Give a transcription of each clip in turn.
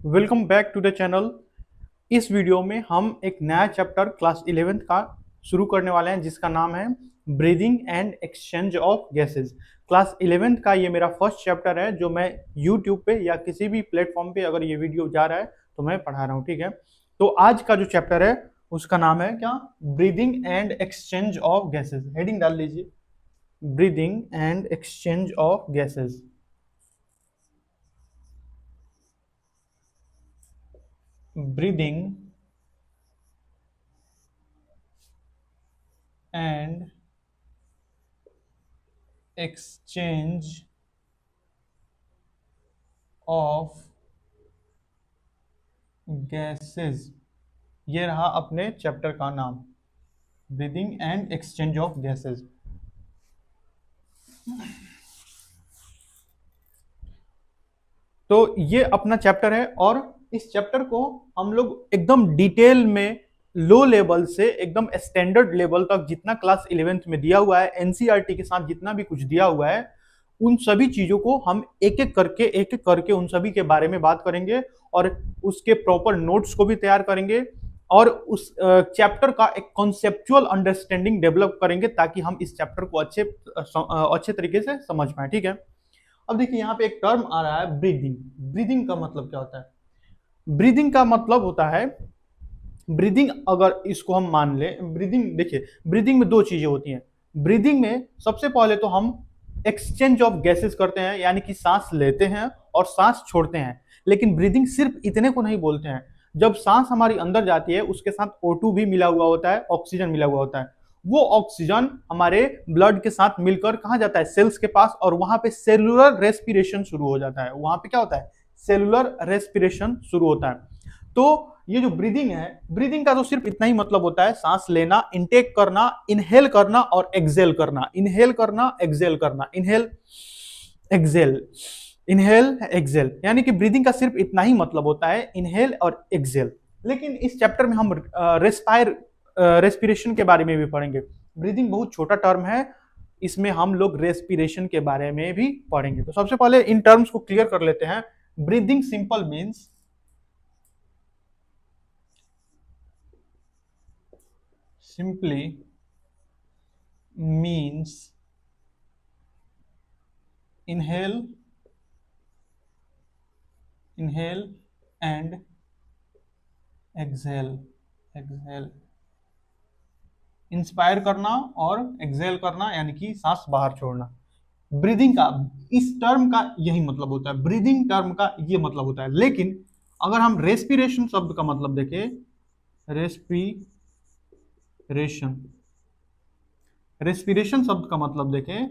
Welcome back to the channel. इस video में हम एक नया चैप्टर क्लास 11th का शुरू करने वाले हैं जिसका नाम है breathing and exchange of gases. Class 11th का ये मेरा फर्स्ट चैप्टर है जो मैं यूट्यूब पे या किसी भी प्लेटफॉर्म पे अगर ये वीडियो जा रहा है तो मैं पढ़ा रहा हूँ, ठीक है। तो आज का जो चैप्टर है उसका नाम है क्या, breathing and exchange of gases. Heading डाल लीजिए, breathing and exchange of gases. Breathing and exchange of gases, ये रहा अपने चैप्टर का नाम, breathing and exchange of gases. तो ये अपना चैप्टर है और इस चैप्टर को हम लोग एकदम डिटेल में लो लेवल से एकदम स्टैंडर्ड लेवल तक जितना क्लास 11th में दिया हुआ है, एनसीईआरटी के साथ जितना भी कुछ दिया हुआ है, उन सभी चीजों को हम एक एक करके उन सभी के बारे में बात करेंगे और उसके प्रॉपर नोट्स को भी तैयार करेंगे और उस चैप्टर का एक कॉन्सेप्चुअल अंडरस्टैंडिंग डेवलप करेंगे ताकि हम इस चैप्टर को अच्छे तरीके से समझ पाए, ठीक है। अब देखिए यहाँ पे एक टर्म आ रहा है ब्रीदिंग। ब्रीदिंग का मतलब क्या होता है? ब्रीदिंग का मतलब होता है, ब्रीदिंग अगर इसको हम मान ले, ब्रीदिंग देखिए, ब्रीदिंग में दो चीजें होती हैं। ब्रीदिंग में सबसे पहले तो हम एक्सचेंज ऑफ गैसेस करते हैं, यानी कि सांस लेते हैं और सांस छोड़ते हैं। लेकिन ब्रीदिंग सिर्फ इतने को नहीं बोलते हैं। जब सांस हमारी अंदर जाती है उसके साथ O2 भी मिला हुआ होता है, ऑक्सीजन मिला हुआ होता है। वो ऑक्सीजन हमारे ब्लड के साथ मिलकर कहाँ जाता है? सेल्स के पास, और वहां पे सेलुलर रेस्पिरेशन शुरू हो जाता है। वहां पे क्या होता है? सेलुलर रेस्पिरेशन शुरू होता है। तो ये जो ब्रीदिंग है, ब्रीदिंग का तो सिर्फ इतना ही मतलब होता है, सांस लेना, इनटेक करना, इनहेल करना और एक्सेल करना। इनहेल करना, एक्सेल करना, इनहेल एक्सेल, इनहेल एक्सेल, यानी कि ब्रीदिंग का सिर्फ इतना ही मतलब होता है, इनहेल और एक्सेल। लेकिन इस चैप्टर में हम रेस्पिरेशन के बारे में भी पढ़ेंगे। ब्रीदिंग बहुत छोटा टर्म है, इसमें हम लोग रेस्पिरेशन के बारे में भी पढ़ेंगे। तो सबसे पहले इन टर्म्स को क्लियर कर लेते हैं। Breathing simple means, simply means inhale and exhale, inspire करना और एक्सेल करना, यानी कि सांस बाहर छोड़ना। ब्रीदिंग का, इस टर्म का यही मतलब होता है, ब्रीदिंग टर्म का ये मतलब होता है। लेकिन अगर हम रेस्पिरेशन शब्द का मतलब देखें, रेस्पिरेशन शब्द का मतलब देखें,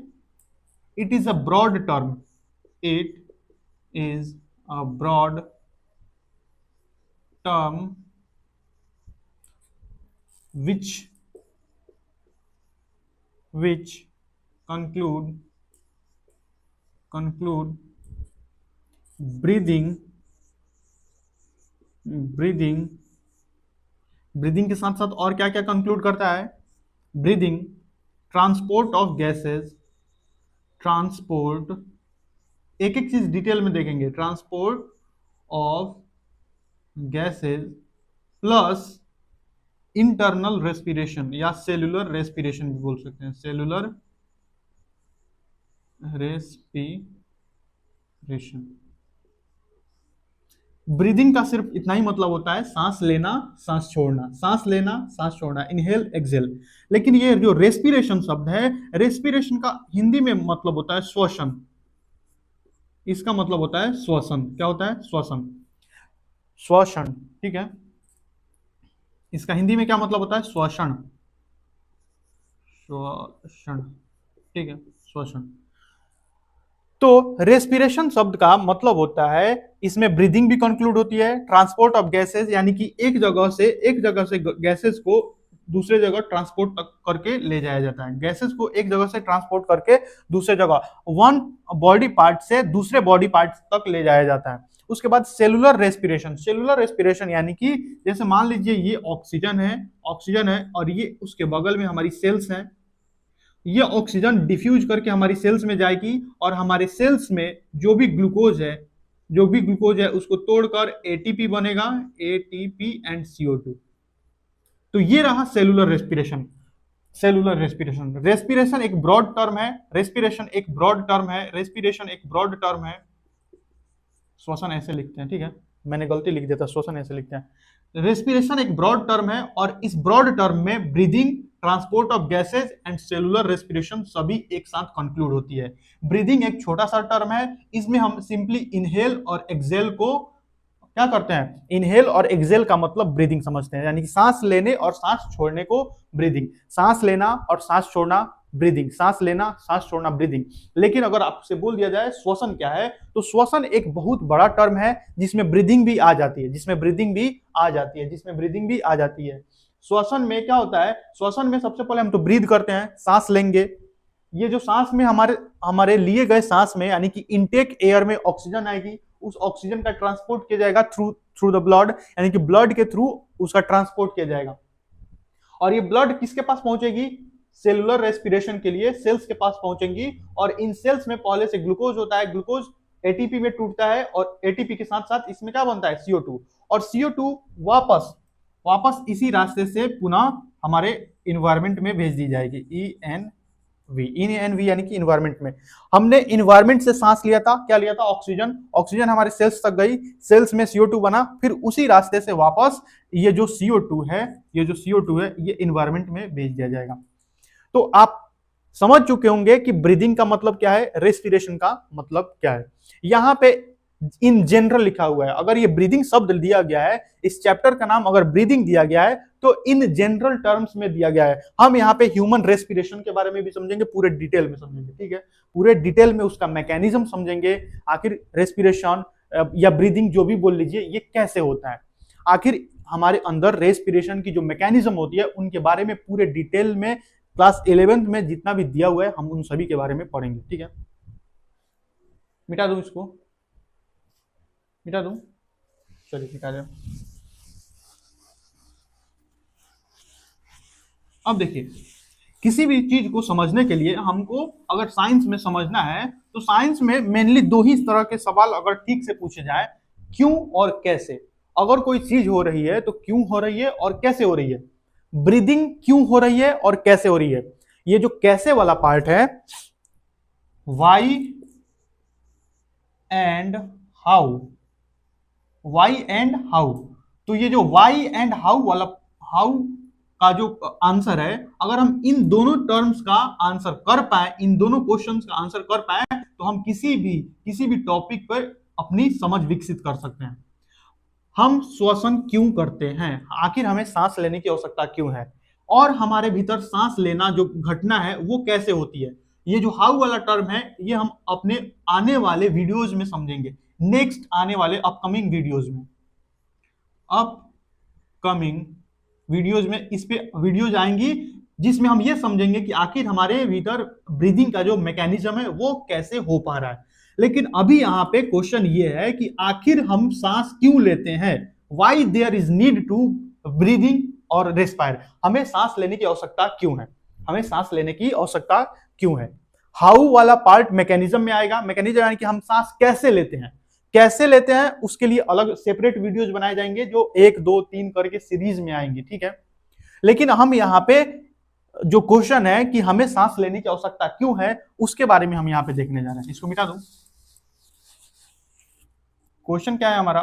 it is a broad term, it is a broad term which conclude breathing के साथ साथ और क्या क्या कंक्लूड करता है? Breathing, transport of gases, transport, एक एक चीज डिटेल में देखेंगे, transport of gases plus internal respiration या सेलुलर रेस्पिरेशन भी बोल सकते हैं, सेलुलर रेस्पिरेशन। ब्रीदिंग का सिर्फ इतना ही मतलब होता है, सांस लेना, सांस छोड़ना, सांस लेना, सांस छोड़ना, इनहेल एक्सेल। लेकिन ये जो रेस्पिरेशन शब्द है, रेस्पिरेशन का हिंदी में मतलब होता है श्वसन। इसका मतलब होता है श्वसन। क्या होता है? श्वसन, श्वसन, ठीक है। इसका हिंदी में क्या मतलब होता है? श्वसन, श्वसन, ठीक है, श्वसन। तो रेस्पिरेशन शब्द का मतलब होता है, इसमें ब्रीदिंग भी कंक्लूड होती है, ट्रांसपोर्ट ऑफ गैसेस, यानी कि एक जगह से गैसेस को दूसरे जगह ट्रांसपोर्ट करके ले जाया जाता है। गैसेस को एक जगह से ट्रांसपोर्ट करके दूसरे जगह, वन बॉडी पार्ट से दूसरे बॉडी पार्ट तक ले जाया जाता है। उसके बाद सेलुलर रेस्पिरेशन यानी कि जैसे मान लीजिए ये ऑक्सीजन है और ये उसके बगल में हमारी सेल्स हैं। ये ऑक्सीजन डिफ्यूज करके हमारी सेल्स में जाएगी और हमारे सेल्स में जो भी ग्लूकोज है जो भी ग्लूकोज है उसको तोड़कर एटीपी बनेगा, एटीपी एंड CO2। तो ये रहा cellular respiration. Cellular respiration, respiration एक ब्रॉड टर्म है, रेस्पिरेशन एक ब्रॉड टर्म है, रेस्पिरेशन एक ब्रॉड टर्म है। श्वसन ऐसे लिखते हैं, ठीक है, मैंने गलती लिख दिया था, श्वसन ऐसे लिखते हैं। रेस्पिरेशन एक ब्रॉड टर्म है और इस ब्रॉड टर्म में breathing, transport of gases and cellular respiration सभी एक साथ कंक्लूड होती है। ब्रीदिंग एक छोटा सा टर्म है, इसमें हम सिंपली इनहेल और एक्सेल को क्या करते हैं, इनहेल और एक्सेल का मतलब ब्रीदिंग समझते हैं, यानी कि सांस लेने और सांस छोड़ने को ब्रीदिंग, सांस लेना और सांस छोड़ना ब्रीदिंग, सांस लेना सांस छोड़ना ब्रीदिंग। लेकिन अगर आपसे बोल दिया जाए श्वसन क्या है, तो श्वसन एक बहुत बड़ा टर्म है जिसमें ब्रीदिंग भी आ जाती है, जिसमें ब्रीदिंग भी आ जाती है, जिसमें ब्रीदिंग भी आ जाती है। श्वसन में क्या होता है, श्वसन में सबसे पहले हम तो ब्रीद करते हैं, सांस लेंगे। ये जो सांस में हमारे लिए गए सांस में यानी कि इनटेक एयर में ऑक्सीजन आएगी, उस ऑक्सीजन का ट्रांसपोर्ट किया जाएगा थ्रू द ब्लड, यानी कि ब्लड के थ्रू उसका ट्रांसपोर्ट किया जाएगा। और ये ब्लड किसके पास पहुंचेगी, सेलुलर रेस्पिरेशन के लिए सेल्स के पास पहुंचेंगी। और इन सेल्स में पहले से ग्लूकोज होता है, ग्लूकोज एटीपी में टूटता है और एटीपी के साथ साथ इसमें क्या बनता है, CO2। और CO2 वापस इसी रास्ते से पुनः हमारे इन्वायरमेंट में भेज दी जाएगी, ENV यानी कि इन्वायरमेंट में। हमने इन्वायरमेंट से सांस लिया था, क्या लिया था, ऑक्सीजन, ऑक्सीजन हमारे सेल्स तक गई, सेल्स में CO2 बना, फिर उसी रास्ते से वापस ये जो CO2 है, ये इन्वायरमेंट में भेज दिया जाएगा। तो आप समझ चुके होंगे कि ब्रीदिंग का मतलब क्या है, रेस्पिरेशन का मतलब क्या है। यहां पे इन जनरल लिखा हुआ है, अगर ये ब्रीदिंग शब्द दिया गया है, इस चैप्टर का नाम अगर ब्रीदिंग दिया गया है तो इन जनरल टर्म्स में दिया गया है। हम यहाँ पे ह्यूमन रेस्पिरेशन के बारे में भी समझेंगे, पूरे डिटेल में समझेंगे, ठीक है, पूरे डिटेल में उसका मैकेनिज्म समझेंगे, आखिर रेस्पिरेशन या ब्रीदिंग जो भी बोल लीजिए ये कैसे होता है, आखिर हमारे अंदर रेस्पिरेशन की जो मैकेनिज्म होती है उनके बारे में पूरे डिटेल में क्लास 11th में जितना भी दिया हुआ है हम उन सभी के बारे में पढ़ेंगे, ठीक है। मिटा दूं इसको, मिटा दूं, चलिए मिटा दे। अब देखिए, किसी भी चीज को समझने के लिए हमको अगर साइंस में समझना है तो साइंस में मेनली दो ही तरह के सवाल अगर ठीक से पूछे जाए, क्यों और कैसे। अगर कोई चीज हो रही है तो क्यों हो रही है और कैसे हो रही है, ब्रीदिंग क्यों हो रही है और कैसे हो रही है। ये जो कैसे वाला पार्ट है, why and how, why and how, तो ये जो वाई एंड हाउ वाला, हाउ का जो आंसर है, अगर हम इन दोनों टर्म्स का आंसर कर पाए, इन दोनों क्वेश्चंस का आंसर कर पाए, तो हम किसी भी टॉपिक पर अपनी समझ विकसित कर सकते हैं। हम श्वसन क्यों करते हैं, आखिर हमें सांस लेने की आवश्यकता क्यों है, और हमारे भीतर सांस लेना जो घटना है वो कैसे होती है। ये जो हाउ वाला टर्म है ये हम अपने आने वाले वीडियोज में समझेंगे, नेक्स्ट आने वाले अपकमिंग वीडियोज में, अपकमिंग वीडियोज में इस पे वीडियोज आएंगी जिसमें हम ये समझेंगे कि आखिर हमारे भीतर ब्रीदिंग का जो मैकेनिज्म है वो कैसे हो पा रहा है। लेकिन अभी यहाँ पे क्वेश्चन ये है कि आखिर हम सांस क्यों लेते हैं, why there is need to breathing और रेस्पायर, हमें सांस लेने की आवश्यकता क्यों है, हमें सांस लेने की आवश्यकता क्यों है। हाउ वाला पार्ट मैकेनिज्म में आएगा, मैकेनिज्म यानी कि हम सांस कैसे लेते हैं, कैसे लेते हैं उसके लिए अलग सेपरेट वीडियोज बनाए जाएंगे जो 1 2 3 करके सीरीज में आएंगे, ठीक है। लेकिन हम यहाँ पे जो क्वेश्चन है कि हमें सांस लेने की आवश्यकता क्यों है उसके बारे में हम यहाँ पे देखने जा रहे हैं। इसको मिटा दूं, क्वेश्चन क्या है हमारा,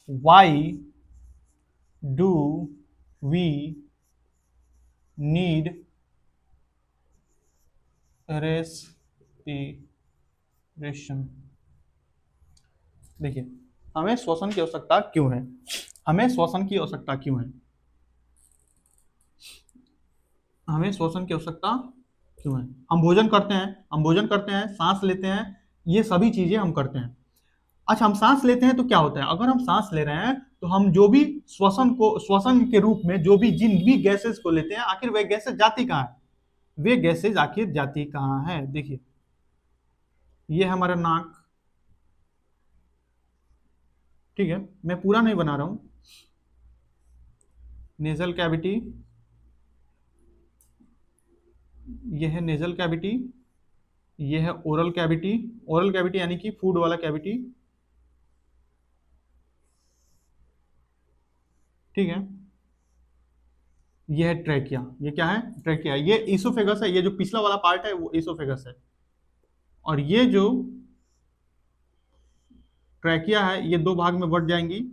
why do we need respiration. देखिए, हमें श्वसन की आवश्यकता क्यों है, हमें श्वसन की आवश्यकता क्यों है, हमें श्वसन की आवश्यकता क्यों है। हम भोजन करते हैं, सांस लेते हैं, ये सभी चीजें हम करते हैं। अच्छा, हम सांस लेते हैं तो क्या होता है, अगर हम सांस ले रहे हैं तो हम जो भी श्वसन के रूप में जो भी जिन भी गैसेस को लेते हैं, आखिर वे गैसेस जाती कहाँ है, वे गैसेज आखिर जाती कहाँ है। देखिए, ये हमारा नाक, ठीक है, मैं पूरा नहीं बना रहा हूं, नेजल कैविटी, ये है नेजल कैविटी, ये है ओरल कैविटी, ओरल कैविटी यानी कि फूड वाला कैविटी, ठीक है। ये है ट्रैकिया, ये क्या है, ट्रैकिया। ये इसोफेगस है, ये जो पिछला वाला पार्ट है वो इसोफेगस है। और ये जो ट्रैकिया है ये दो भाग में बट जाएंगी,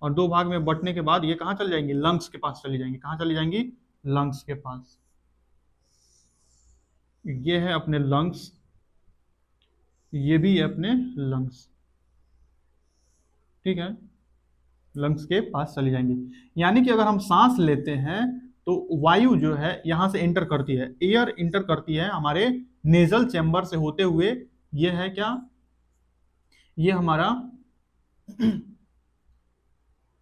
और दो भाग में बटने के बाद ये कहाँ चली जाएंगी, लंग्स के पास चली जाएंगी। कहाँ चली जाएंगी, लंग्स के पास। ये है अपने लंग्स, ये भी है अपने लंग्स, ठीक है। लंग्स के पास चली जाएंगी। यानी कि अगर हम सांस लेते हैं तो वायु जो है यहां से एंटर करती है, एयर इंटर करती है हमारे नेजल चैम्बर से होते हुए। ये है क्या, ये हमारा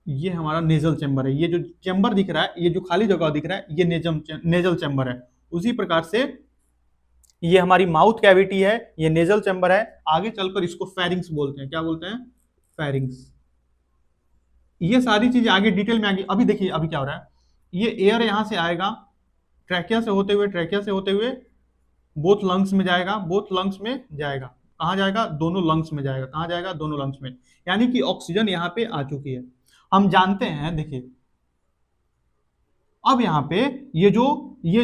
ये हमारा नेजल चैम्बर है। ये जो चैम्बर दिख रहा है, ये जो खाली जगह दिख रहा है, ये नेजल चैम्बर है। उसी प्रकार से ये हमारी माउथ कैविटी है, ये नेजल चैम्बर है। आगे चलकर इसको फेरिंग्स बोलते हैं। क्या बोलते हैं, फेरिंग्स। ये सारी चीजें आगे डिटेल में आगे। अभी देखिए अभी क्या हो रहा है, ये एयर यहां से आएगा ट्रैकिया से होते हुए, ट्रैकिया से होते हुए बोथ लंग्स में जाएगा, बोथ लंग्स में जाएगा। कहां जाएगा, दोनों लंग्स में जाएगा। कहां जाएगा, दोनों लंग्स में। यानी कि ऑक्सीजन यहां पे आ चुकी है। हम जानते हैं, देखिए अब यहां पे ये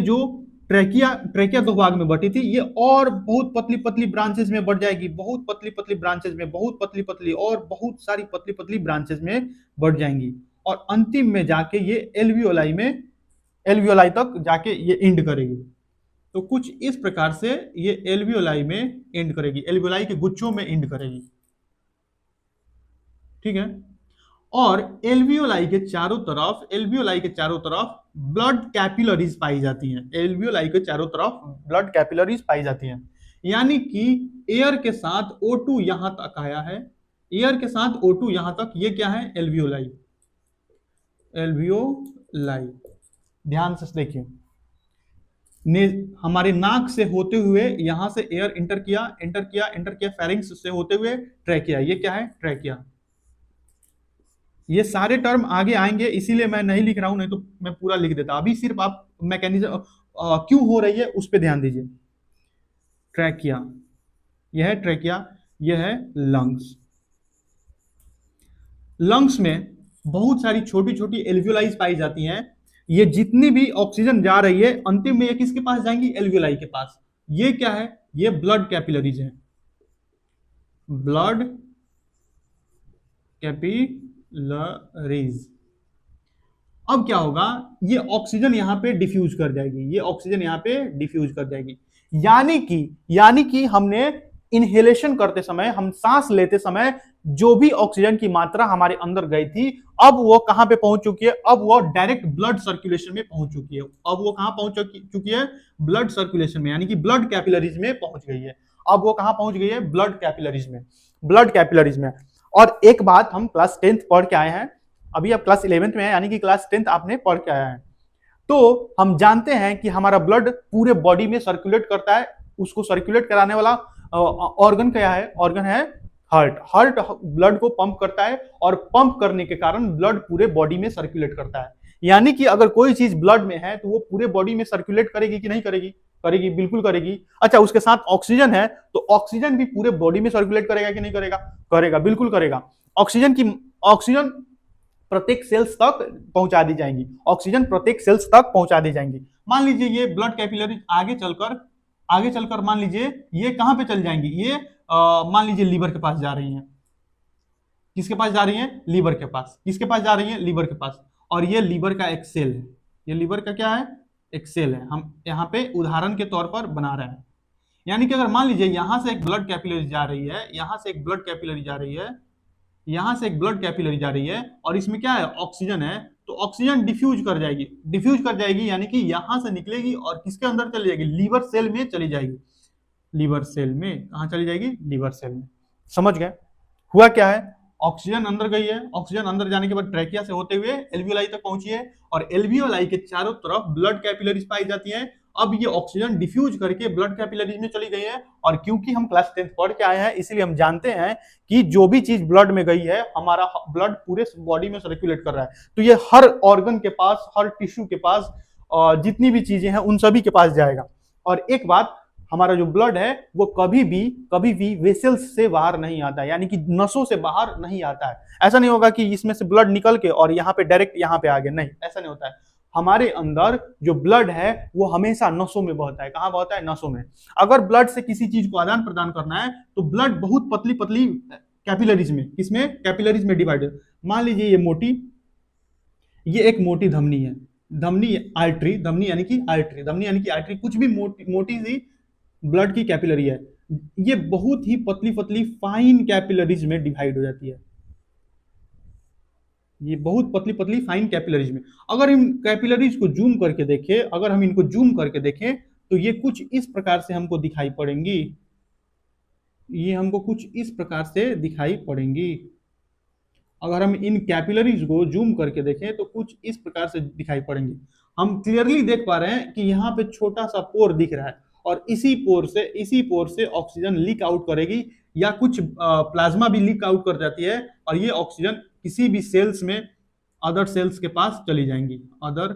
जो ट्रैकिया ट्रैकिया दो भाग में बटी थी, ये और बहुत पतली पतली ब्रांचेस में बढ़ जाएगी, बहुत पतली पतली ब्रांचेस में, बहुत पतली पतली और बहुत सारी पतली पतली ब्रांचेस में बढ़ जाएंगी। और अंतिम में जाके ये एल्वियोलाई तक जाके ये एंड करेगी। तो कुछ इस प्रकार से ये एल्वियोलाई में एंड करेगी, एल्वियोलाई के गुच्छों में एंड करेगी, ठीक है। और एल्वियोलाई के चारों तरफ ब्लड कैपिलरीज पाई जाती हैं। एल्वियोलाई के चारों तरफ ब्लड कैपिलरीज पाई जाती हैं। यानी कि एयर के साथ O2 यहां तक आया है, एयर के साथ O2 यहां तक, ये क्या है, एल्वियोलाई। एल्वियोलाई, ध्यान से देखिए, हमारे नाक से होते हुए यहां से एयर इंटर किया फेरिंग्स से होते हुए ट्रैकिया। ये क्या है, ट्रैकिया। ये सारे टर्म आगे आएंगे, इसीलिए मैं नहीं लिख रहा हूं, नहीं तो मैं पूरा लिख देता। अभी सिर्फ आप मैकेनिज्म क्यों हो रही है उस पर ध्यान दीजिए। ट्रैकिया, यह है ट्रैकिया, यह है लंग्स। लंग्स में बहुत सारी छोटी छोटी एल्वियोलाइज पाई जाती हैं। ये जितनी भी ऑक्सीजन जा रही है अंतिम में ये किसके पास जाएंगी, एल्वियोलाई के पास। ये क्या है, ये ब्लड कैपिलरीज है, ब्लड कैपिलरीज। अब क्या होगा, ये ऑक्सीजन यहां पे डिफ्यूज कर जाएगी, ये ऑक्सीजन यहां पे डिफ्यूज कर जाएगी। यानी कि हमने इनहेलेशन करते समय, हम सांस लेते समय जो भी ऑक्सीजन की मात्रा हमारे अंदर गई थी, अब वो कहां पे पहुंच चुकी है, अब वो डायरेक्ट ब्लड सर्कुलेशन में पहुंच चुकी है। अब वो कहां पहुंच चुकी है, ब्लड सर्कुलेशन में, यानी कि ब्लड कैपिलरीज में पहुंच गई है। अब वो कहां पहुंच गई है, ब्लड कैपिलरीज में, ब्लड कैपिलरीज में। और एक बात हम क्लास 10th पढ़ के आए हैं, अभी आप क्लास 11th में है, यानी कि क्लास 10th आपने पढ़ के आया है। तो हम जानते हैं कि हमारा ब्लड पूरे बॉडी में सर्कुलेट करता है। उसको सर्कुलेट कराने वाला ऑर्गन क्या है, ऑर्गन है हार्ट। हार्ट ब्लड को पंप करता है, और पंप करने के कारण ब्लड पूरे बॉडी में सर्कुलेट करता है। यानी कि अगर कोई चीज ब्लड में है तो वो पूरे बॉडी में सर्कुलेट करेगी कि नहीं करेगी, करेगी, बिल्कुल करेगी। अच्छा, उसके साथ ऑक्सीजन है तो ऑक्सीजन भी पूरे बॉडी में सर्कुलेट करेगा कि नहीं करेगा, करेगा, बिल्कुल करेगा। ऑक्सीजन प्रत्येक सेल्स तक पहुंचा दी जाएंगी, ऑक्सीजन प्रत्येक सेल्स तक पहुंचा दी जाएंगी। मान लीजिए ये ब्लड कैपिलरी आगे चलकर मान लीजिए ये कहां पे चल जाएंगी, ये मान लीजिए लीवर के पास जा रही हैं। किसके पास जा रही हैं, लीवर के पास। किसके पास जा रही हैं, लीवर के पास। और ये लीवर का एक सेल है, ये लीवर का क्या है, एक सेल है। हम यहाँ पे उदाहरण के तौर पर बना रहे हैं। यानी कि अगर मान लीजिए यहां से एक ब्लड कैपिलरी जा रही है, यहां से एक ब्लड कैपिलरी जा रही है, यहां से एक ब्लड कैपिलरी जा रही है, और इसमें क्या है, ऑक्सीजन है, तो ऑक्सीजन डिफ्यूज कर जाएगी, यानी कि यहां से निकलेगी और किसके अंदर चली जाएगी, लीवर सेल में चली जाएगी। लीवर सेल में कहां चली जाएगी, लीवर सेल में। समझ गए, हुआ क्या है, ऑक्सीजन अंदर गई है, ऑक्सीजन अंदर जाने के बाद ट्रैकिया से होते हुए एल्वियोलाई तक पहुंची है, और एल्वियोलाई के चारों तरफ ब्लड कैपिलरीज पाई जाती हैं। अब ये ऑक्सीजन डिफ्यूज करके ब्लड कैपिलरीज में चली गई है। और क्योंकि हम क्लास 10th पढ़ के आए हैं, इसलिए हम जानते हैं कि जो भी चीज ब्लड में गई है, हमारा ब्लड पूरे बॉडी में सर्कुलेट कर रहा है। तो ये हर ऑर्गन के पास, हर टिश्यू के पास, जितनी भी चीजें हैं उन सभी के पास जाएगा। और एक बात हमारा जो ब्लड है वो कभी भी वेसल्स से बाहर नहीं आता है, यानी कि नसों से बाहर नहीं आता है। ऐसा नहीं होगा कि इसमें से ब्लड निकल के और यहाँ पे डायरेक्ट यहाँ पे आ गया, नहीं, ऐसा नहीं होता है। हमारे अंदर जो ब्लड है वो हमेशा नसों में बहता है। कहाँ बहता है? नसों में। अगर ब्लड से किसी चीज को आदान प्रदान करना है तो ब्लड बहुत पतली पतली कैपिलरीज में, किसमें? कैपिलरीज में डिवाइड है। मान लीजिए ये एक मोटी धमनी है, धमनी आर्टरी, धमनी यानी कि आर्टरी, धमनी यानी कि आर्टरी, कुछ भी मोटी सी ब्लड की कैपिलरी है, ये बहुत ही पतली पतली फाइन कैपिलरीज में डिवाइड हो जाती है। ये बहुत पतली पतली फाइन कैपिलरीज में। अगर इन कैपिलरीज को जूम करके देखें, अगर हम इनको जूम करके देखें तो ये कुछ इस प्रकार से हमको दिखाई पड़ेंगी। ये हमको कुछ इस प्रकार से दिखाई पड़ेंगी। अगर हम इन कैपिलरीज को जूम करके देखें तो कुछ इस प्रकार से दिखाई पड़ेंगी। हम क्लियरली देख पा रहे हैं कि यहाँ पे छोटा सा पोर दिख रहा है और इसी पोर से ऑक्सीजन लीक आउट करेगी, या कुछ प्लाज्मा भी लीक आउट कर जाती है और ये ऑक्सीजन किसी भी सेल्स में अदर सेल्स के पास चली जाएंगी, अदर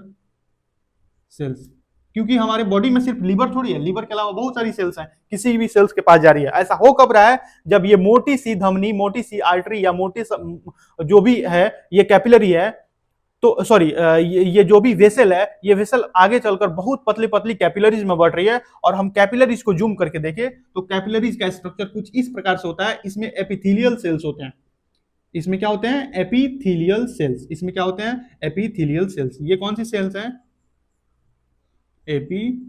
सेल्स। क्योंकि हमारे बॉडी में सिर्फ लीवर थोड़ी है, लीवर के अलावा बहुत सारी सेल्स हैं, किसी भी सेल्स के पास जा रही है। ऐसा हो कब रहा है? जब ये मोटी सी धमनी, मोटी सी आर्टरी या मोटी जो भी है ये कैपिलरी है, तो सॉरी ये जो भी वेसल है, ये वेसल आगे चलकर बहुत पतली पतली कैपिलरीज में बढ़ रही है। और हम कैपिलरीज को जूम करके देखें तो कैपिलरीज का स्ट्रक्चर कुछ इस प्रकार से होता है। इसमें एपिथेलियल सेल्स होते हैं। इसमें क्या होते हैं? Epithelial cells. इसमें क्या होते हैं? Epithelial cells. ये कौन सी सेल्स हैं? Epithelial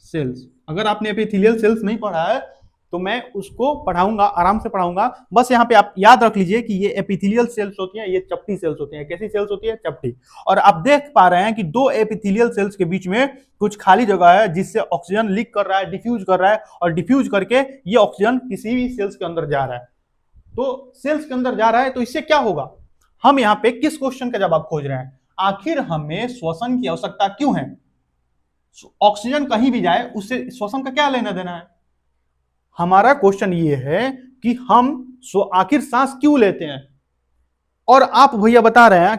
cells. अगर आपने एपिथेलियल सेल्स नहीं पढ़ा है तो मैं उसको पढ़ाऊंगा, आराम से पढ़ाऊंगा। बस यहाँ पे आप याद रख लीजिए कि ये एपिथेलियल सेल्स होती हैं, ये चपटी सेल्स होती हैं। कैसी सेल्स होती है? चपटी। और आप देख पा रहे हैं कि दो एपिथेलियल सेल्स के बीच में कुछ खाली जगह है जिससे ऑक्सीजन लीक कर रहा है, डिफ्यूज कर रहा है, और डिफ्यूज करके ये ऑक्सीजन किसी भी सेल्स के अंदर जा रहा है। तो सेल्स के अंदर जा रहा है तो इससे क्या होगा? हम यहाँ पे किस क्वेश्चन का जवाब खोज रहे हैं? आखिर हमें श्वसन की आवश्यकता क्यों है? ऑक्सीजन कहीं भी जाए उससे श्वसन का क्या लेना देना है? हमारा क्वेश्चन ये है कि हम आखिर सांस क्यों लेते हैं? और आप भैया बता रहे हैं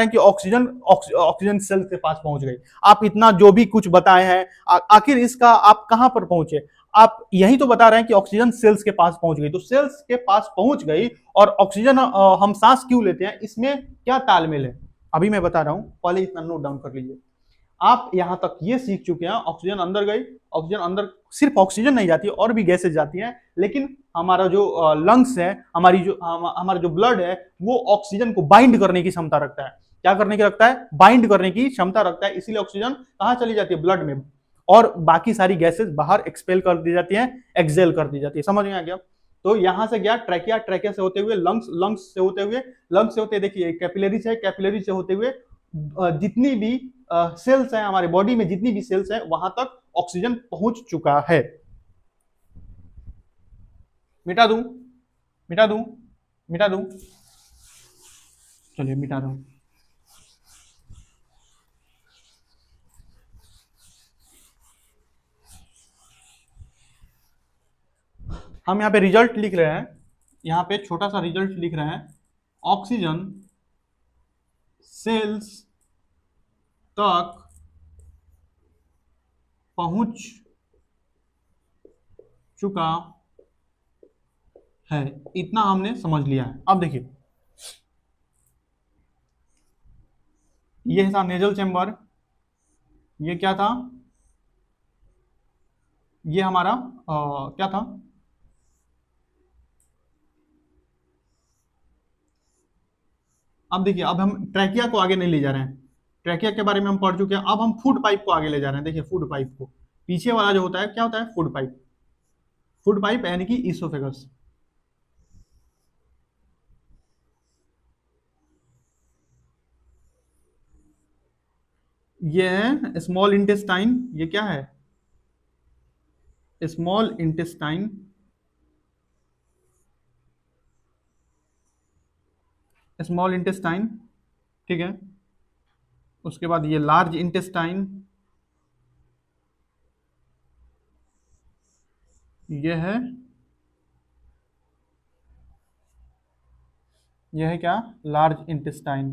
कि ऑक्सीजन सेल के पास पहुंच गई। आप इतना जो भी कुछ बताए हैं, आखिर इसका आप कहां पर पहुंचे? आप यही तो बता रहे हैं कि ऑक्सीजन सेल्स के पास पहुंच गई। तो सेल्स के पास पहुंच गई और ऑक्सीजन हम सांस क्यों लेते हैं, इसमें क्या तालमेल है? अभी मैं बता रहा हूं, पहले इतना नोट डाउन कर लीजिए। आप यहां तक ये सीख चुके हैं, ऑक्सीजन अंदर गई, ऑक्सीजन अंदर, सिर्फ ऑक्सीजन नहीं जाती और भी गैसेज जाती हैं, लेकिन हमारा जो लंग्स है, हमारा जो ब्लड है, वो ऑक्सीजन को बाइंड करने की क्षमता रखता है। क्या करने की रखता है? बाइंड करने की क्षमता रखता है। इसीलिए ऑक्सीजन कहां चली जाती है? ब्लड में। और बाकी सारी गैसेज बाहर एक्सपेल कर दी जाती है, एक्सेल कर दी जाती है। समझ में आ गया? तो यहां से गया ट्रैकिया, ट्रैकिया से होते हुए लंग्स, लंग्स से होते देखिए कैपिलरी से, कैपिलरी से होते हुए जितनी भी सेल्स हैं हमारे बॉडी में, जितनी भी सेल्स हैं वहां तक ऑक्सीजन पहुंच चुका है। मिटा दूं? मिटा दूं? मिटा दूं? चलिए मिटा दूं। हम यहाँ पे रिजल्ट लिख रहे हैं, यहाँ पे छोटा सा रिजल्ट लिख रहे हैं। ऑक्सीजन सेल्स तक पहुंच चुका है, इतना हमने समझ लिया है। अब देखिए, ये था नेजल चेंबर, ये क्या था? ये हमारा क्या था? अब देखिए, अब हम ट्रैकिया को आगे नहीं ले जा रहे हैं, ट्रैकिया के बारे में हम पढ़ चुके हैं। अब हम फूड पाइप को आगे ले जा रहे हैं। देखिए फूड पाइप को, पीछे वाला जो होता है क्या होता है? Food pipe. फूड पाइप यानी कि ईसोफेगस। ये है स्मॉल इंटेस्टाइन। ये क्या है? Small intestine. स्मॉल इंटेस्टाइन, ठीक है। उसके बाद ये लार्ज इंटेस्टाइन, ये है क्या? Large intestine.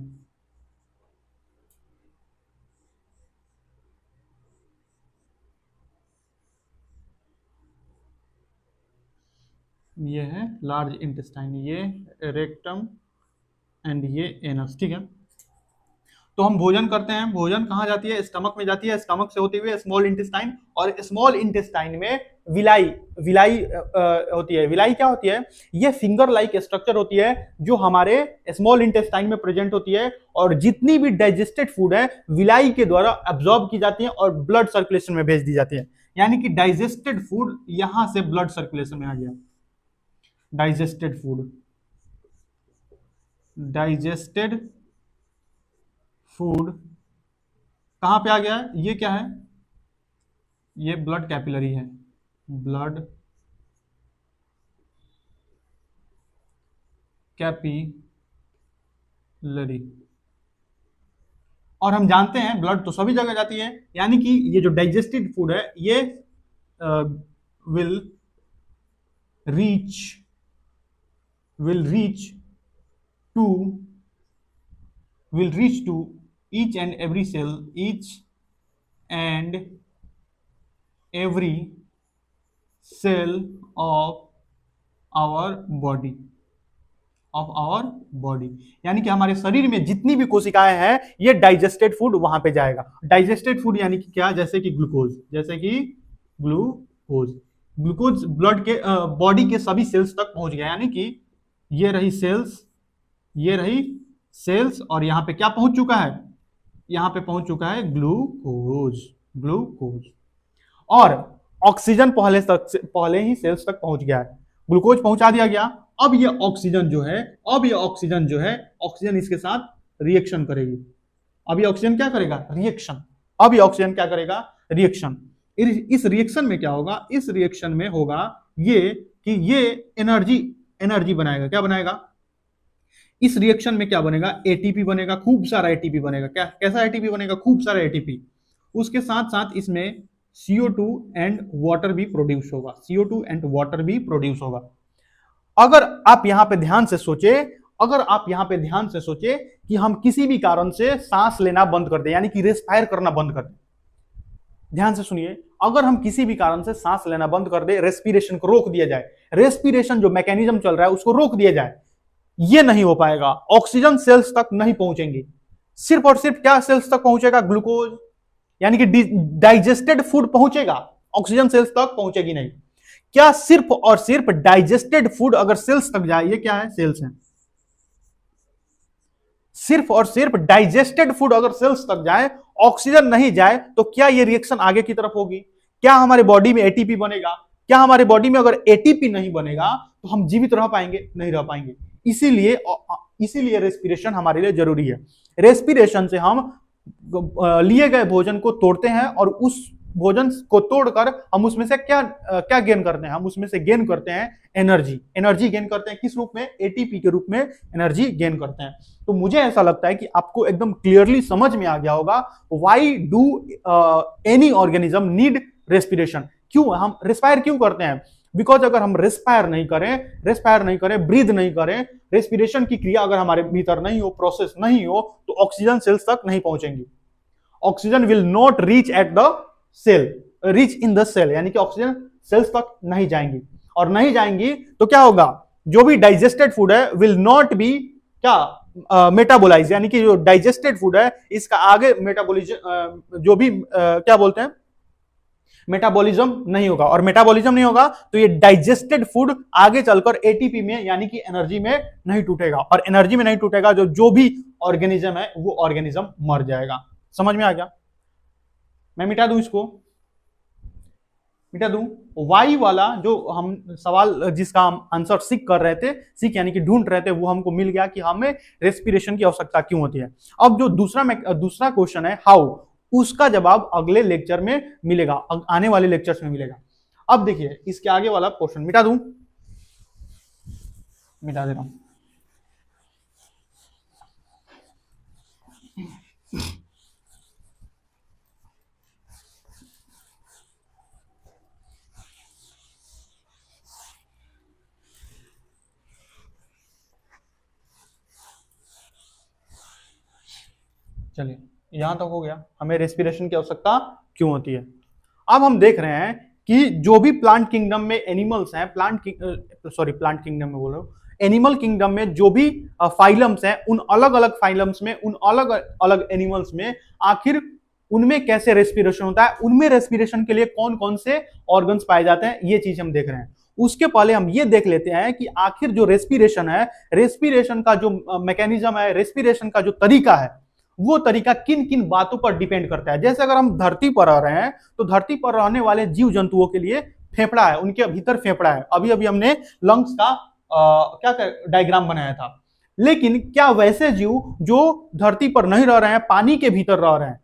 ये है लार्ज इंटेस्टाइन, ये रेक्टम एंड ये एनस, ठीक है। तो हम भोजन करते हैं, भोजन कहाँ जाती है, स्टमक में जाती है, स्टमक से होती हुई स्मॉल इंटेस्टाइन, और स्मॉल इंटेस्टाइन में विलाई, विलाई होती है। विलाई क्या होती है, ये फिंगर लाइक स्ट्रक्चर होती है जो हमारे स्मॉल इंटेस्टाइन में प्रेजेंट होती है, और जितनी भी डाइजेस्टेड फूड है विलाई के द्वारा अब्सॉर्ब की जाती है और ब्लड सर्कुलेशन में भेज दी जाती है। यानी कि डाइजेस्टेड फूड यहां से ब्लड सर्कुलेशन में आ गया। डाइजेस्टेड फूड, डाइजेस्टेड फूड कहां पे आ गया, ये क्या है, ये ब्लड कैपिलरी है, ब्लड कैपिलरी। और हम जानते हैं ब्लड तो सभी जगह जाती है, यानी कि ये जो डाइजेस्टेड फूड है ये will reach to each and every cell, each and every cell of our body, यानी कि हमारे शरीर में जितनी भी कोशिकाएं हैं ये डाइजेस्टेड फूड वहां पे जाएगा। डाइजेस्टेड फूड यानी कि क्या, जैसे कि ग्लूकोज, ग्लूकोज ब्लड के बॉडी के सभी सेल्स तक पहुंच गया, यानी कि ये रही सेल्स, और यहां पे क्या पहुंच चुका है, यहां पे पहुंच चुका है ग्लूकोज, और ऑक्सीजन पहले ही सेल्स तक पहुंच गया है, ग्लूकोज पहुंचा दिया गया। अब ये ऑक्सीजन जो है ऑक्सीजन इसके साथ रिएक्शन करेगी। अब ये ऑक्सीजन क्या करेगा, रिएक्शन। इस रिएक्शन में क्या होगा, इस रिएक्शन में होगा ये कि ये एनर्जी बनाएगा। क्या बनाएगा, इस रिएक्शन में क्या बनेगा, एटीपी बनेगा, खूब सारा एटीपी बनेगा। कैसा एटीपी बनेगा, खूब सारा एटीपी। उसके साथ साथ इसमें CO2 एंड वाटर भी प्रोड्यूस होगा। अगर आप यहां पे ध्यान से सोचे कि हम किसी भी कारण से सांस लेना बंद कर दे, यानी कि रेस्पायर करना बंद कर दे, ध्यान से सुनिए, अगर हम किसी भी कारण से सांस लेना बंद कर दे, रेस्पिरेशन को रोक दिया जाए, रेस्पिरेशन जो मैकेनिज्म चल रहा है उसको रोक दिया जाए, ये नहीं हो पाएगा। ऑक्सीजन सेल्स तक नहीं पहुंचेंगी, सिर्फ और सिर्फ क्या सेल्स तक पहुंचेगा, ग्लूकोज, यानी कि डाइजेस्टेड फूड पहुंचेगा, ऑक्सीजन सेल्स तक पहुंचेगी नहीं। क्या सिर्फ और सिर्फ डाइजेस्टेड फूड अगर सेल्स तक जाए, ये क्या है, सेल्स है, सिर्फ और सिर्फ डाइजेस्टेड फूड अगर सेल्स तक जाए, ऑक्सीजन नहीं जाए, तो क्या ये रिएक्शन आगे की तरफ होगी, क्या हमारे बॉडी में एटीपी बनेगा, क्या हमारे बॉडी में अगर एटीपी नहीं बनेगा तो हम जीवित रह पाएंगे, नहीं रह पाएंगे। इसीलिए रेस्पिरेशन हमारे लिए जरूरी है। रेस्पिरेशन से हम लिए गए भोजन को तोड़ते हैं, और उस भोजन को तोड़कर हम उसमें से क्या गेन करते हैं, हम उसमें से गेन करते हैं एनर्जी गेन करते हैं। किस रूप में, एटीपी के रूप में एनर्जी गेन करते हैं। तो मुझे ऐसा लगता है कि आपको एकदम क्लियरली समझ में आ गया होगा why do any organism need respiration, क्यों हम रेस्पायर क्यों करते हैं। बिकॉज अगर हम रेस्पायर नहीं करें, ब्रीद नहीं करें, रेस्पिरेशन की क्रिया अगर हमारे भीतर नहीं हो, प्रोसेस नहीं हो, तो ऑक्सीजन सेल्स तक नहीं पहुंचेंगी। Oxygen will not reach in the cell, यानी कि ऑक्सीजन सेल्स तक नहीं जाएंगी, और नहीं जाएंगी तो क्या होगा, जो भी डाइजेस्टेड फूड है विल नॉट बी क्या मेटाबोलाइज, यानी कि जो डाइजेस्टेड फूड है इसका आगे मेटाबॉलिज्म जो भी क्या बोलते हैं, मेटाबॉलिज्म नहीं होगा, और मेटाबॉलिज्म नहीं होगा तो ये डाइजेस्टेड फूड आगे चलकर एटीपी में, यानी कि एनर्जी में नहीं टूटेगा, और एनर्जी में नहीं टूटेगा जो भी ऑर्गेनिज्म है वो ऑर्गेनिज्म मर जाएगा। समझ में आ गया, मैं मिटा दूं इसको, मिटा दूं। वाई वाला जो हम सवाल जिसका हम आंसर सीख कर रहे थे, सीख यानी कि ढूंढ रहे थे, वो हमको मिल गया कि हमें रेस्पिरेशन की आवश्यकता क्यों होती है। अब जो दूसरा क्वेश्चन है हाउ, उसका जवाब अगले लेक्चर में मिलेगा, आने वाले लेक्चर्स में मिलेगा। अब देखिए इसके आगे वाला पोर्शन मिटा दूं, मिटा दे रहा हूं। चलिए यहां तक हो गया, हमें रेस्पिरेशन की आवश्यकता क्यों होती है। अब हम देख रहे हैं कि जो भी प्लांट किंगडम में एनिमल्स हैं, प्लांट किंगडम में बोल रहा हूँ, एनिमल किंगडम में जो भी फाइलम्स हैं, उन अलग अलग फाइलम्स में, उन अलग अलग एनिमल्स में आखिर उनमें कैसे रेस्पिरेशन होता है, उनमें रेस्पिरेशन के लिए कौन कौन से ऑर्गन्स पाए जाते हैं, ये चीज हम देख रहे हैं। उसके पहले हम ये देख लेते हैं कि आखिर जो रेस्पिरेशन है, रेस्पिरेशन का जो मैकेनिज्म है, रेस्पिरेशन का जो तरीका है, वो तरीका किन किन बातों पर डिपेंड करता है। जैसे अगर हम धरती पर रह रहे हैं तो धरती पर रहने वाले जीव जंतुओं के लिए फेफड़ा है, उनके भीतर फेफड़ा है। अभी अभी हमने लंग्स का क्या डायग्राम बनाया था। लेकिन क्या वैसे जीव जो धरती पर नहीं रह रहे हैं, पानी के भीतर रह रहे हैं,